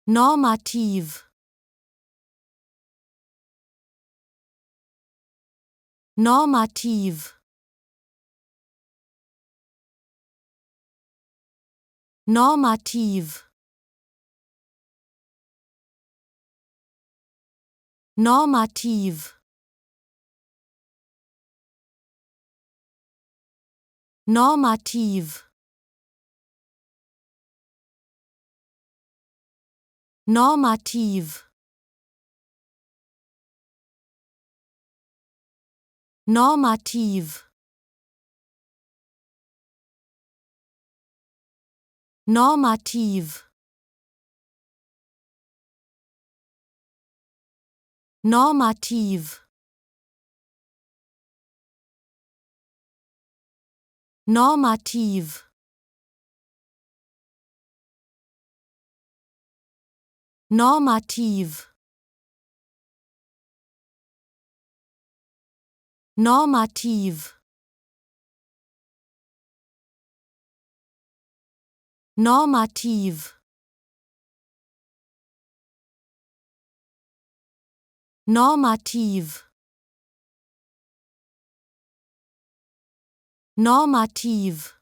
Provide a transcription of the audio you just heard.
normativ, normativ, normativ, normativ, normativ, normativ, normativ, normativ, normativ, normativ, normativ, normativ, normativ, normativ, normativ,